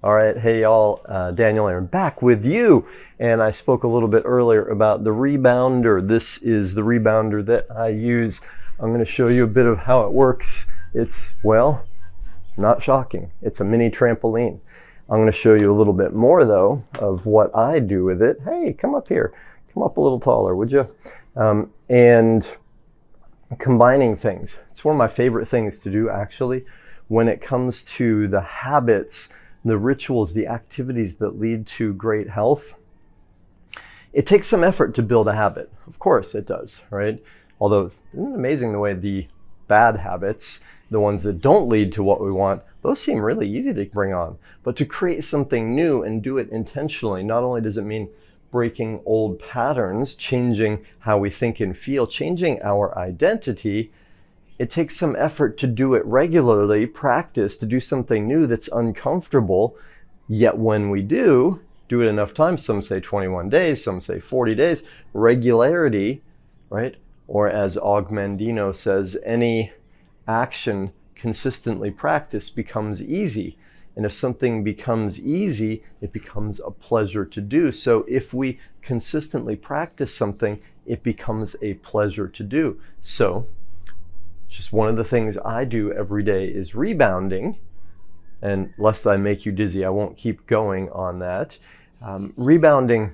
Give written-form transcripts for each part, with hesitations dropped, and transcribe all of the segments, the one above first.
All right, hey y'all, Daniel Aaron back with you. And I spoke a little bit earlier about the rebounder. This is the rebounder that I use. I'm going to show you a bit of how it works. It's, well, not shocking. It's a mini trampoline. I'm going to show you a little bit more though of what I do with it. Hey, come up here. Come up a little taller, would you? And combining things. It's one of my favorite things to do actually when it comes to the habits, the rituals, the activities that lead to great health. It takes some effort to build a habit. Of course it does, right? Although isn't it amazing the way the bad habits, the ones that don't lead to what we want, those seem really easy to bring on. But to create something new and do it intentionally, not only does it mean breaking old patterns, changing how we think and feel, changing our identity, it takes some effort to do it regularly, practice, to do something new that's uncomfortable. Yet when we do it enough times, some say 21 days, some say 40 days, regularity, right? Or as Augmendino says, any action consistently practiced becomes easy. And if something becomes easy, it becomes a pleasure to do. So if we consistently practice something, it becomes a pleasure to do. So just one of the things I do every day is rebounding. And lest I make you dizzy, I won't keep going on that. Rebounding,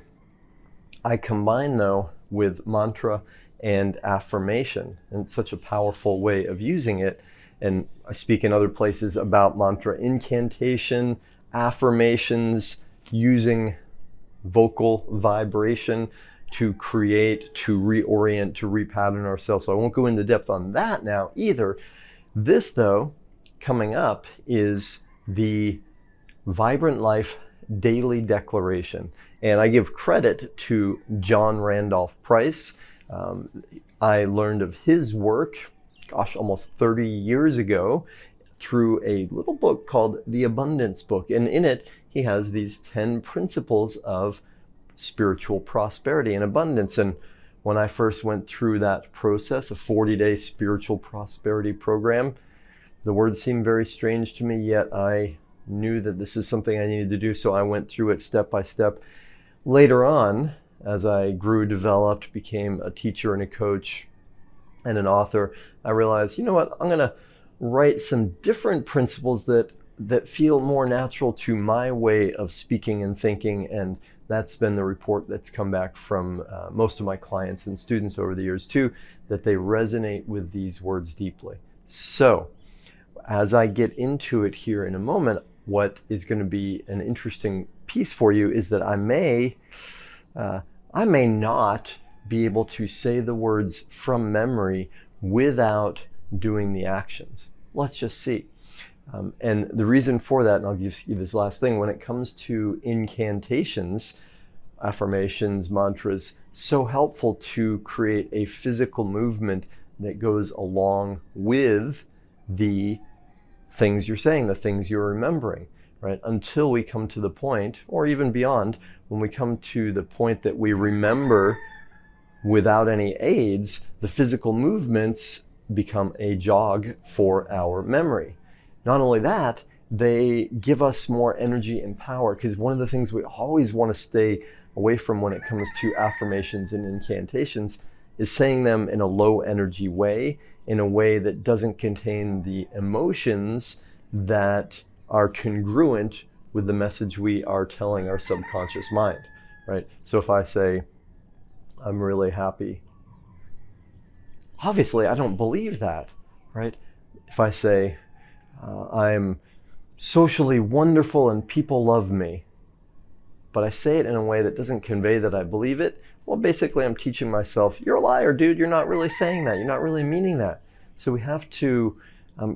I combine though with mantra and affirmation. And it's such a powerful way of using it. And I speak in other places about mantra incantation, affirmations, using vocal vibration to create, to reorient, to repattern ourselves. So I won't go into depth on that now either. This though, coming up, is the Vibrant Life Daily Declaration. And I give credit to John Randolph Price. I learned of his work, gosh, almost 30 years ago through a little book called The Abundance Book. And in it, he has these 10 principles of spiritual prosperity and abundance. And when I first went through that process, a 40-day spiritual prosperity program, the words seemed very strange to me, yet I knew that this is something I needed to do. So I went through it step by step. Later on, as I grew, developed, became a teacher and a coach and an author, I realized, you know what, I'm going to write some different principles that feel more natural to my way of speaking and thinking. And that's been the report that's come back from most of my clients and students over the years too, that they resonate with these words deeply. So as I get into it here in a moment, what is going to be an interesting piece for you is that I may not be able to say the words from memory without doing the actions. Let's just see. And the reason for that, and I'll give you this last thing, when it comes to incantations, affirmations, mantras, so helpful to create a physical movement that goes along with the things you're saying, the things you're remembering, right? Until we come to the point, or even beyond, when we come to the point that we remember without any aids, the physical movements become a jog for our memory. Not only that, they give us more energy and power, because one of the things we always want to stay away from when it comes to affirmations and incantations is saying them in a low energy way, in a way that doesn't contain the emotions that are congruent with the message we are telling our subconscious mind, right? So if I say, I'm really happy, obviously I don't believe that, right? If I say, I'm socially wonderful and people love me, but I say it in a way that doesn't convey that I believe it, well, basically I'm teaching myself, you're a liar, dude. You're not really saying that. You're not really meaning that. So we have to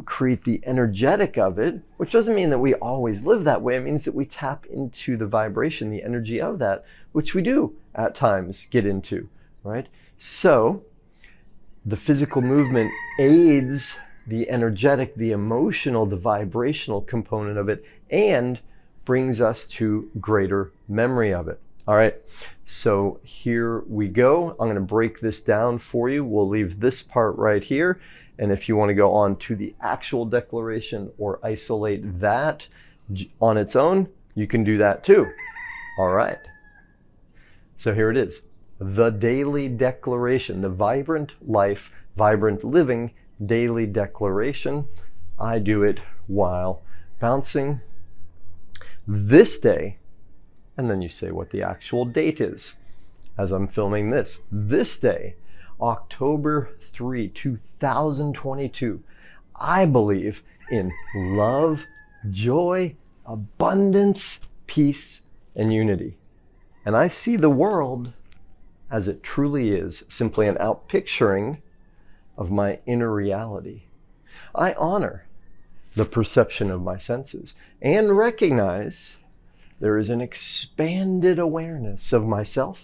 create the energetic of it, which doesn't mean that we always live that way. It means that we tap into the vibration, the energy of that, which we do at times get into, right? So the physical movement aids the energetic, the emotional, the vibrational component of it, and brings us to greater memory of it. All right, so here we go. I'm going to break this down for you. We'll leave this part right here. And if you want to go on to the actual declaration or isolate that on its own, You can do that too. All right. So here it is. The daily declaration, the vibrant life, vibrant living daily declaration. I do it while bouncing this day, and then you say what the actual date is as I'm filming this. This day, October 3, 2022, I believe in love, joy, abundance, peace, and unity. And I see the world as it truly is, simply an outpicturing of my inner reality. I honor the perception of my senses and recognize there is an expanded awareness of myself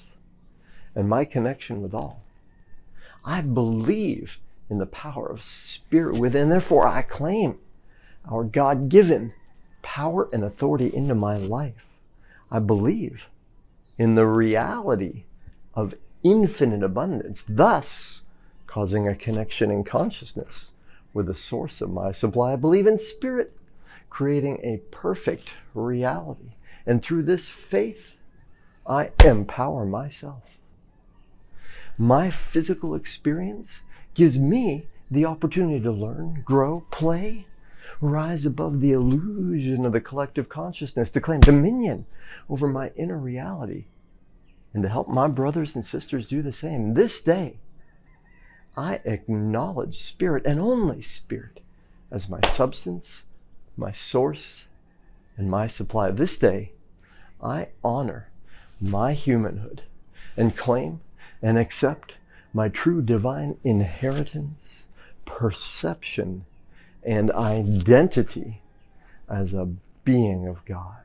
and my connection with all. I believe in the power of spirit within, therefore I claim our God-given power and authority into my life. I believe in the reality of infinite abundance, thus causing a connection in consciousness with the source of my supply. I believe in spirit creating a perfect reality. And through this faith, I empower myself. My physical experience gives me the opportunity to learn, grow, play, rise above the illusion of the collective consciousness, to claim dominion over my inner reality, and to help my brothers and sisters do the same. This day, I acknowledge spirit and only spirit as my substance, my source, and my supply. This day, I honor my humanhood and claim and accept my true divine inheritance, perception, and identity as a being of God,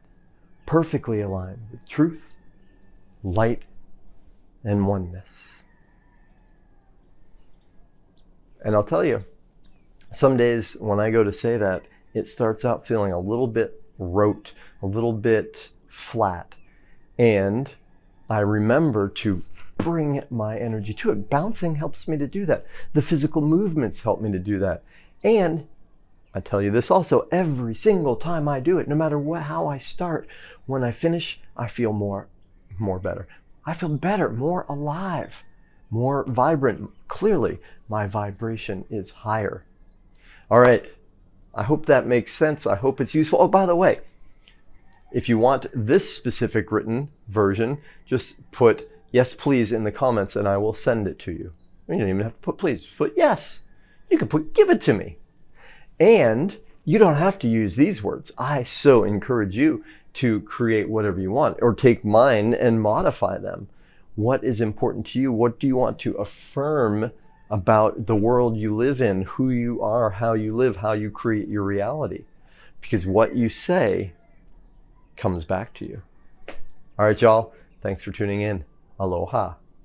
perfectly aligned with truth, light, and oneness. And I'll tell you, some days when I go to say that, it starts out feeling a little bit rote, a little bit flat. And I remember to bring my energy to it. Bouncing helps me to do that. The physical movements help me to do that. And I tell you this also, every single time I do it, no matter how I start, when I finish, I feel more better. I feel better, more alive, more vibrant. Clearly, my vibration is higher. All right. I hope that makes sense. I hope it's useful. Oh, by the way, if you want this specific written version, just put yes, please in the comments and I will send it to you. You don't even have to put please, put yes. You can put give it to me. And you don't have to use these words. I so encourage you to create whatever you want or take mine and modify them. What is important to you? What do you want to affirm about the world you live in, who you are, how you live, how you create your reality? Because what you say comes back to you. All right, y'all. Thanks for tuning in. Aloha.